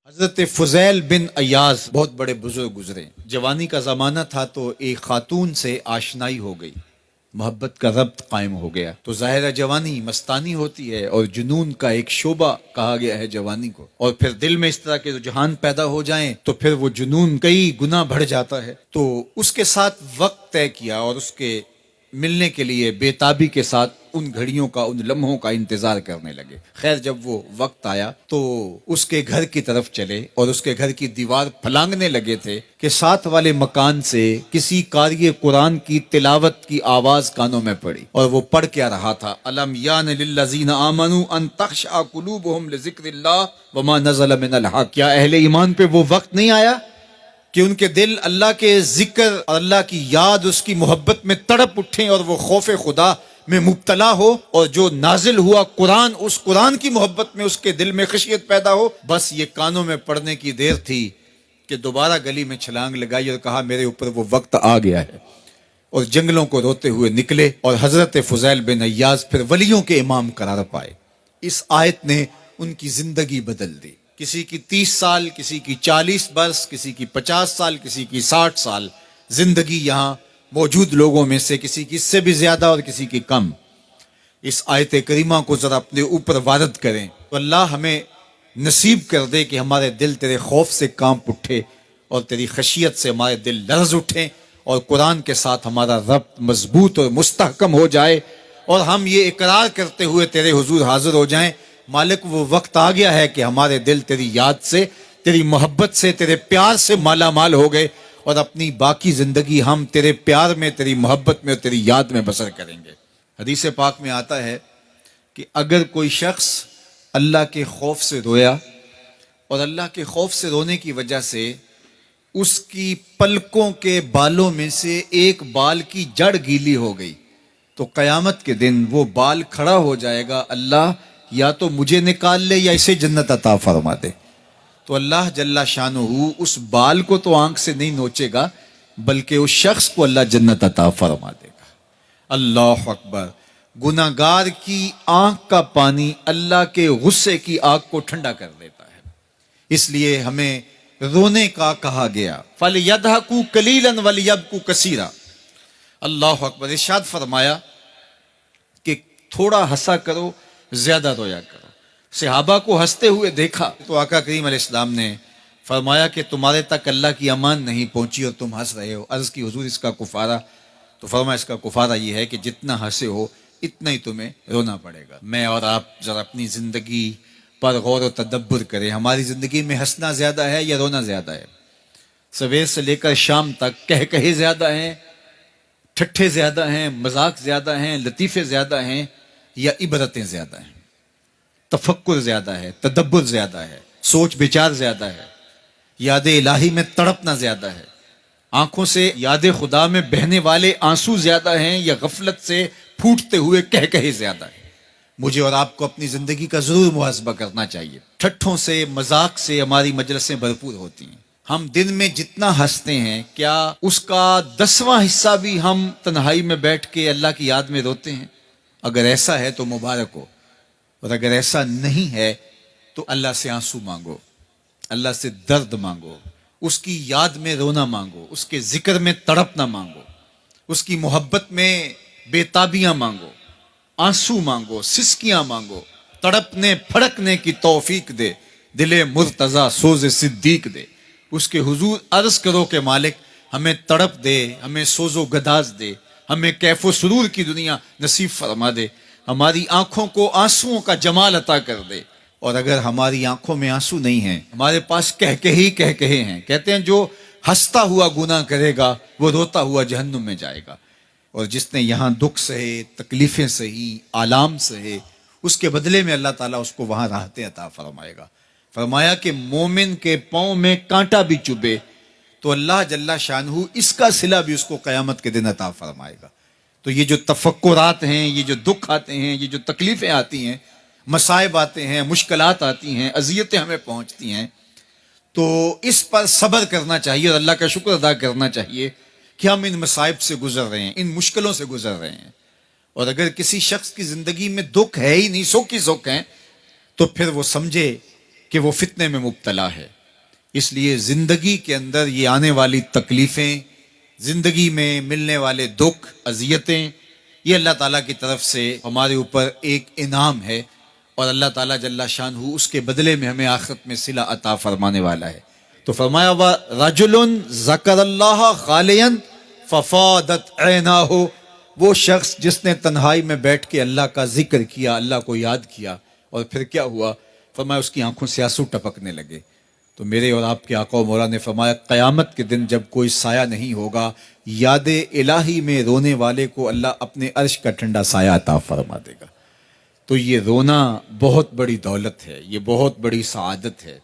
حضرت فضیل بن ایاز بہت بڑے بزرگ گزرے. جوانی کا زمانہ تھا تو ایک خاتون سے آشنائی ہو گئی، محبت کا ربط قائم ہو گیا. تو ظاہرہ جوانی مستانی ہوتی ہے اور جنون کا ایک شعبہ کہا گیا ہے جوانی کو، اور پھر دل میں اس طرح کے رجحان پیدا ہو جائیں تو پھر وہ جنون کئی گنا بڑھ جاتا ہے. تو اس کے ساتھ وقت طے کیا اور اس کے ملنے کے لیے بے تابی کے ساتھ ان گھڑیوں کا، ان لمحوں کا انتظار کرنے لگے. خیر جب وہ وقت آیا تو اس کے گھر کی طرف چلے اور اس کے گھر کی دیوار پھلانگنے لگے تھے کہ ساتھ والے مکان سے کسی قاری قرآن کی تلاوت کی آواز کانوں میں پڑی. اور وہ پڑھ کیا رہا تھا، الم یان للذین آمنوا ان تخشع قلوبهم لذکر اللہ وما نزل من الحق. کیا اہل ایمان پہ وہ وقت نہیں آیا کہ ان کے دل اللہ کے ذکر اور اللہ کی یاد، اس کی محبت میں تڑپ اٹھیں اور وہ خوف خدا میں مبتلا ہو، اور جو نازل ہوا قرآن، اس قرآن کی محبت میں اس کے دل میں خشیت پیدا ہو. بس یہ کانوں میں پڑنے کی دیر تھی کہ دوبارہ گلی میں چھلانگ لگائی اور کہا میرے اوپر وہ وقت آ گیا ہے، اور جنگلوں کو روتے ہوئے نکلے. اور حضرت فضیل بن ایاز پھر ولیوں کے امام قرار پائے. اس آیت نے ان کی زندگی بدل دی. کسی کی 30 سال، کسی کی 40 برس، کسی کی 50 سال، کسی کی 60 سال زندگی یہاں موجود لوگوں میں سے کسی کی اس سے بھی زیادہ اور کسی کی کم. اس آیت کریمہ کو ذرا اپنے اوپر وارد کریں تو اللہ ہمیں نصیب کر دے کہ ہمارے دل تیرے خوف سے کانپ اٹھے اور تیری خشیت سے ہمارے دل لرز اٹھیں، اور قرآن کے ساتھ ہمارا ربط مضبوط اور مستحکم ہو جائے، اور ہم یہ اقرار کرتے ہوئے تیرے حضور حاضر ہو جائیں، مالک وہ وقت آ گیا ہے کہ ہمارے دل تیری یاد سے، تیری محبت سے، تیرے پیار سے مالا مال ہو گئے، اور اپنی باقی زندگی ہم تیرے پیار میں، تیری محبت میں اور تیری یاد میں بسر کریں گے. حدیث پاک میں آتا ہے کہ اگر کوئی شخص اللہ کے خوف سے رویا اور اللہ کے خوف سے رونے کی وجہ سے اس کی پلکوں کے بالوں میں سے ایک بال کی جڑ گیلی ہو گئی تو قیامت کے دن وہ بال کھڑا ہو جائے گا، اللہ یا تو مجھے نکال لے یا اسے جنت عطا فرما دے. تو اللہ جل شانہ اس بال کو تو آنکھ سے نہیں نوچے گا، بلکہ اس شخص کو اللہ جنت عطا فرما دے گا. اللہ اکبر. گناہگار کی آنکھ کا پانی اللہ کے غصے کی آگ کو ٹھنڈا کر دیتا ہے. اس لیے ہمیں رونے کا کہا گیا، فَلْيَضْحَكُوا قَلِيلًا وَلْيَبْكُوا كَثِيرًا. اللہ اکبر. ارشاد فرمایا کہ تھوڑا ہنسا کرو، زیادہ رویا کرو. صحابہ کو ہنستے ہوئے دیکھا تو آقا کریم علیہ السلام نے فرمایا کہ تمہارے تک اللہ کی امان نہیں پہنچی اور تم ہنس رہے ہو. عرض کی حضور اس کا کفارہ؟ تو فرمایا اس کا کفارہ یہ ہے کہ جتنا ہنسے ہو اتنا ہی تمہیں رونا پڑے گا. میں اور آپ ذرا اپنی زندگی پر غور و تدبر کریں. ہماری زندگی میں ہنسنا زیادہ ہے یا رونا زیادہ ہے؟ سویر سے لے کر شام تک کہے زیادہ ہیں، ٹھٹھے زیادہ ہیں، مذاق زیادہ ہیں، لطیفے زیادہ ہیں، یا عبرتیں زیادہ ہیں؟ تفکر زیادہ ہے، تدبر زیادہ ہے، سوچ بچار زیادہ ہے، یاد الہی میں تڑپنا زیادہ ہے، آنکھوں سے یاد خدا میں بہنے والے آنسو زیادہ ہیں، یا غفلت سے پھوٹتے ہوئے کہے زیادہ ہے؟ مجھے اور آپ کو اپنی زندگی کا ضرور محاسبہ کرنا چاہیے. ٹھٹھوں سے، مذاق سے ہماری مجلسیں بھرپور ہوتی ہیں. ہم دن میں جتنا ہنستے ہیں کیا اس کا 10واں حصہ بھی ہم تنہائی میں بیٹھ کے اللہ کی یاد میں روتے ہیں؟ اگر ایسا ہے تو مبارک ہو، اور اگر ایسا نہیں ہے تو اللہ سے آنسو مانگو، اللہ سے درد مانگو، اس کی یاد میں رونا مانگو، اس کے ذکر میں تڑپنا مانگو، اس کی محبت میں بے تابیاں مانگو، آنسو مانگو، سسکیاں مانگو. تڑپنے پھڑکنے کی توفیق دے، دل مرتضی سوز صدیق دے. اس کے حضور عرض کرو کہ مالک ہمیں تڑپ دے، ہمیں سوز و گداز دے، ہمیں کیف و سرور کی دنیا نصیب فرما دے، ہماری آنکھوں کو آنسوؤں کا جمال عطا کر دے. اور اگر ہماری آنکھوں میں آنسو نہیں ہیں، ہمارے پاس کہے ہیں، کہتے ہیں جو ہنستا ہوا گناہ کرے گا وہ روتا ہوا جہنم میں جائے گا، اور جس نے یہاں دکھ سہے، تکلیفیں سہی، آلام سہے، اس کے بدلے میں اللہ تعالیٰ اس کو وہاں راحتیں عطا فرمائے گا. فرمایا کہ مومن کے پاؤں میں کانٹا بھی چبھے تو اللہ جل شانہ اس کا صلہ بھی اس کو قیامت کے دن عطا فرمائے گا. تو یہ جو تفکرات ہیں، یہ جو دکھ آتے ہیں، یہ جو تکلیفیں آتی ہیں، مصائب آتے ہیں، مشکلات آتی ہیں، اذیتیں ہمیں پہنچتی ہیں، تو اس پر صبر کرنا چاہیے اور اللہ کا شکر ادا کرنا چاہیے کہ ہم ان مصائب سے گزر رہے ہیں، ان مشکلوں سے گزر رہے ہیں. اور اگر کسی شخص کی زندگی میں دکھ ہے ہی نہیں، سکھ ہی سکھ ہیں، تو پھر وہ سمجھے کہ وہ فتنے میں مبتلا ہے. اس لیے زندگی کے اندر یہ آنے والی تکلیفیں، زندگی میں ملنے والے دکھ، اذیتیں، یہ اللہ تعالیٰ کی طرف سے ہمارے اوپر ایک انعام ہے، اور اللہ تعالیٰ جل شانہ اس کے بدلے میں ہمیں آخرت میں صلہ عطا فرمانے والا ہے. تو فرمایا رجل ذکر اللہ خالیا ففاضت عیناہ، وہ شخص جس نے تنہائی میں بیٹھ کے اللہ کا ذکر کیا، اللہ کو یاد کیا، اور پھر کیا ہوا؟ فرمایا اس کی آنکھوں سے آنسو ٹپکنے لگے. تو میرے اور آپ کے آقا و مولا نے فرمایا قیامت کے دن جب کوئی سایہ نہیں ہوگا، یاد الہی میں رونے والے کو اللہ اپنے عرش کا ٹھنڈا سایہ عطا فرما دے گا. تو یہ رونا بہت بڑی دولت ہے، یہ بہت بڑی سعادت ہے.